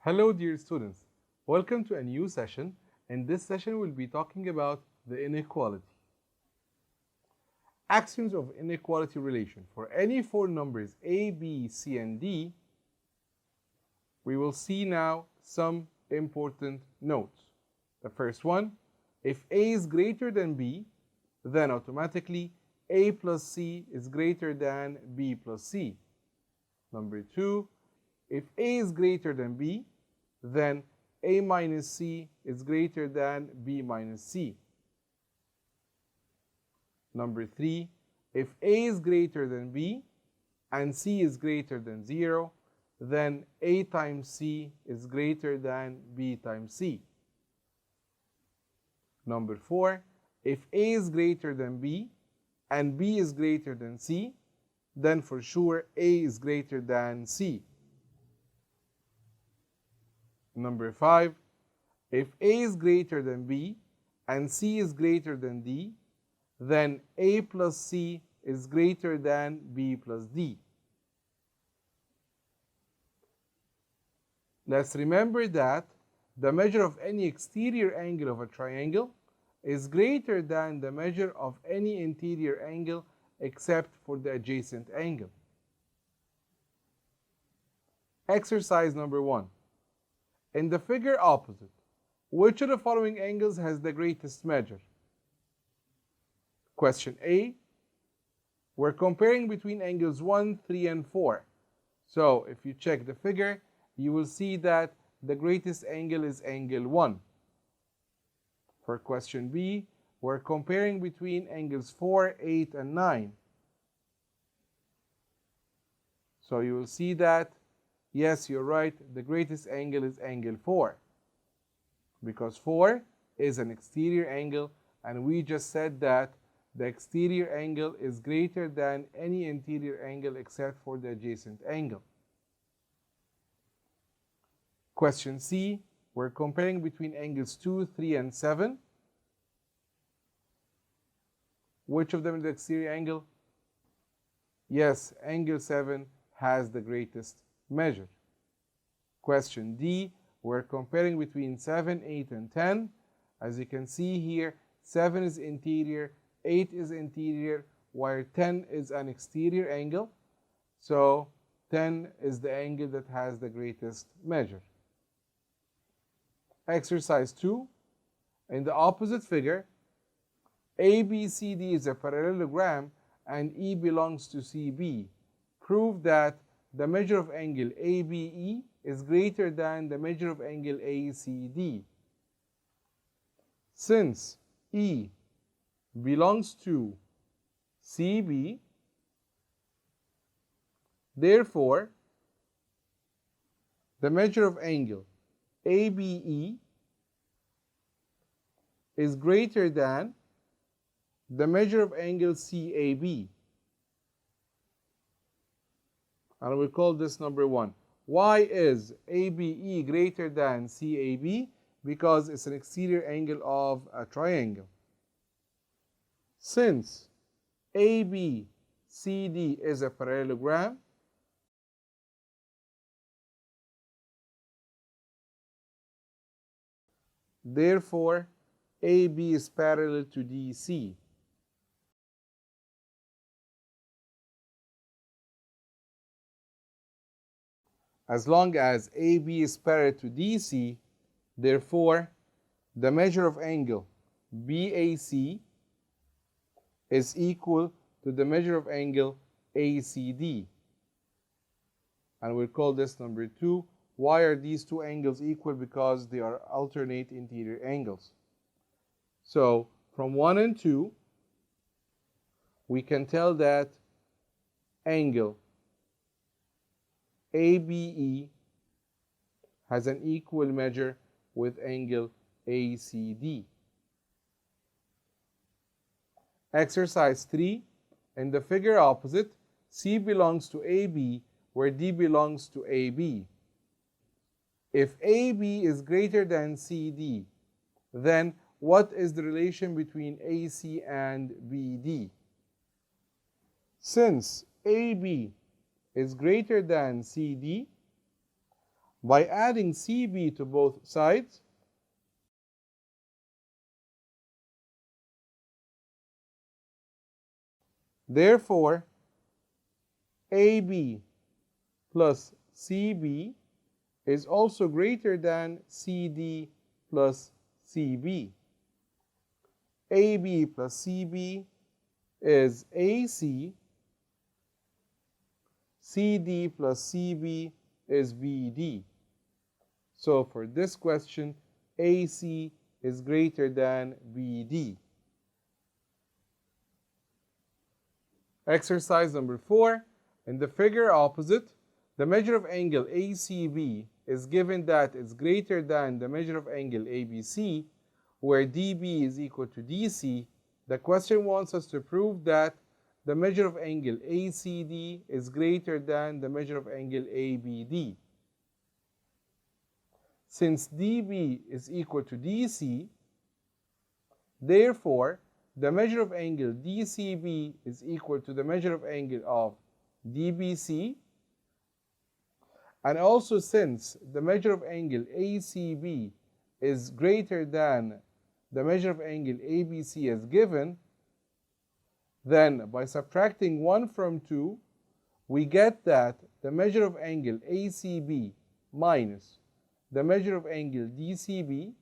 Hello dear students, welcome to a new session. In this session we'll be talking about the inequality. Axioms of inequality relation. For any four numbers a, b, c and d, we will see now some important notes. The first one, if a is greater than b, then automatically a plus c is greater than b plus c. Number two, if a is greater than b, then a minus c is greater than b minus c. Number three, if a is greater than b and c is greater than 0, then a times c is greater than b times c. Number four, if a is greater than b and b is greater than c, then for sure a is greater than c. Number five, if a is greater than b and c is greater than d, then a plus c is greater than b plus d. Let's remember that the measure of any exterior angle of a triangle is greater than the measure of any interior angle except for the adjacent angle. Exercise number 1. In the figure opposite, which of the following angles has the greatest measure? Question A, we're comparing between angles 1, 3, and 4. So if you check the figure, you will see that the greatest angle is angle 1. For question B, we're comparing between angles 4, 8, and 9. So you will see that, yes, you're right, the greatest angle is angle 4. Because 4 is an exterior angle, and we just said that the exterior angle is greater than any interior angle except for the adjacent angle. Question C, we're comparing between angles 2, 3, and 7. Which of them is the exterior angle? Yes, angle 7 has the greatest measure. Question D, we're comparing between 7, 8, and 10. As you can see here, 7 is interior, 8 is interior, while 10 is an exterior angle. So 10 is the angle that has the greatest measure. Exercise 2. In the opposite figure, ABCD is a parallelogram and E belongs to CB. Prove that the measure of angle ABE is greater than the measure of angle ACD. Since E belongs to CB, therefore, the measure of angle ABE is greater than the measure of angle CAB. And we call this number 1. Why is ABE greater than CAB? Because it's an exterior angle of a triangle. Since ABCD is a parallelogram, therefore AB is parallel to DC. As long as AB is parallel to DC, therefore the measure of angle BAC is equal to the measure of angle ACD. And we'll call this number 2. Why are these two angles equal? Because they are alternate interior angles. So from 1 and 2, we can tell that angle ABE has an equal measure with angle ACD. Exercise 3. In the figure opposite, C belongs to AB where D belongs to AB. If AB is greater than CD, then what is the relation between AC and BD? Since AB is greater than CD, by adding CB to both sides. Therefore, AB plus CB is also greater than CD plus CB. AB plus CB is AC. CD plus CB is BD. So for this question, AC is greater than BD. Exercise number 4. In the figure opposite, the measure of angle ACB is given that it's greater than the measure of angle ABC, where DB is equal to DC. The question wants us to prove that the measure of angle ACD is greater than the measure of angle ABD. Since DB is equal to DC, therefore, the measure of angle DCB is equal to the measure of angle of DBC. And also, since the measure of angle ACB is greater than the measure of angle ABC as given, then by subtracting 1 from 2, we get that the measure of angle ACB minus the measure of angle DCB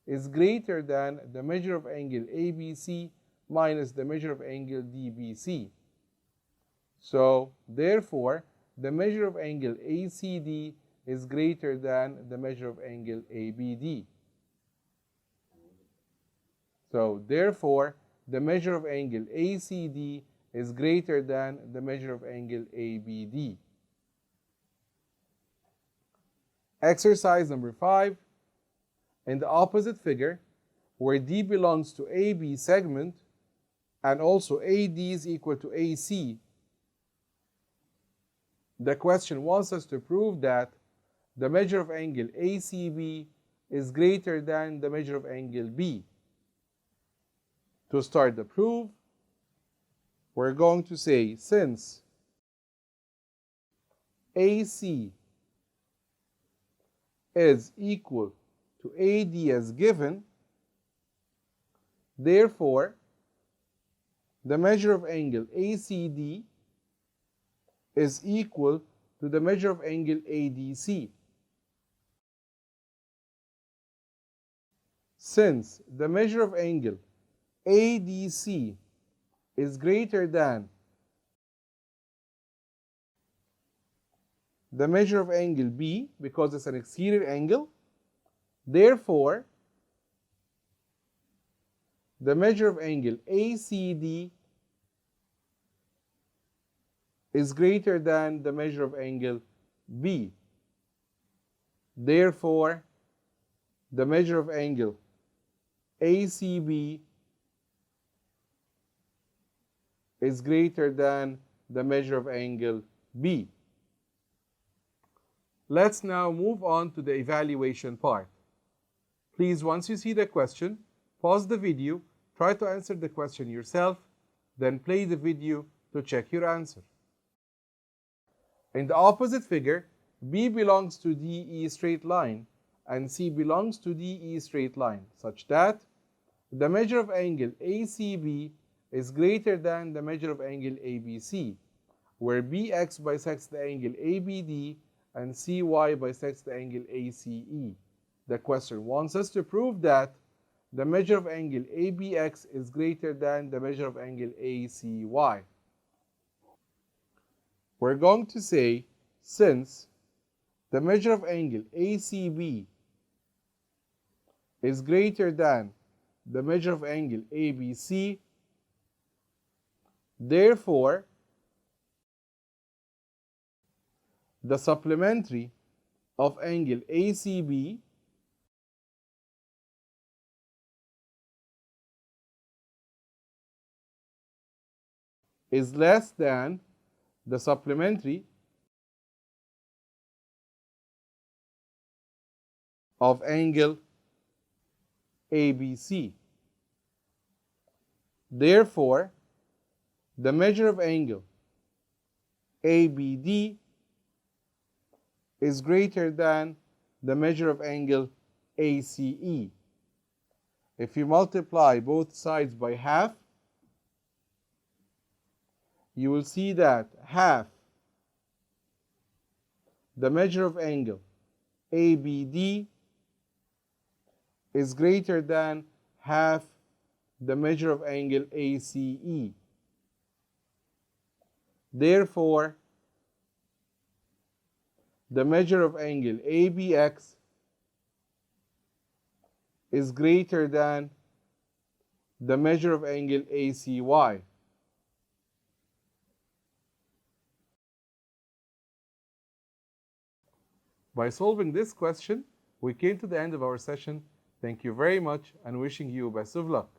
is greater than the measure of angle ABC minus the measure of angle DBC. So, therefore, the measure of angle ACD is greater than the measure of angle ABD. So, therefore, the measure of angle ACD is greater than the measure of angle ABD. Exercise number 5. In the opposite figure, where D belongs to AB segment and also AD is equal to AC, the question wants us to prove that the measure of angle ACB is greater than the measure of angle B. To start the proof, we're going to say since AC is equal to AD as given, therefore, the measure of angle ACD is equal to the measure of angle ADC. Since the measure of angle ADC is greater than the measure of angle B, because it's an exterior angle, therefore, the measure of angle ACD is greater than the measure of angle B. Therefore, the measure of angle ACB is greater than the measure of angle B. Let's now move on to the evaluation part. Please, once you see the question, pause the video, try to answer the question yourself, then play the video to check your answer. In the opposite figure, B belongs to DE straight line and C belongs to DE straight line, such that the measure of angle ACB is greater than the measure of angle ABC, where BX bisects the angle ABD and CY bisects the angle ACE. The question wants us to prove that the measure of angle ABX is greater than the measure of angle ACY. We're going to say, since the measure of angle ACB is greater than the measure of angle ABC, therefore, the supplementary of angle ACB is less than the supplementary of angle ABC. Therefore, the measure of angle ABD is greater than the measure of angle ACE. If you multiply both sides by half, you will see that half the measure of angle ABD is greater than half the measure of angle ACE. Therefore, the measure of angle ABX is greater than the measure of angle ACY. By solving this question, we came to the end of our session. Thank you very much and wishing you best of luck.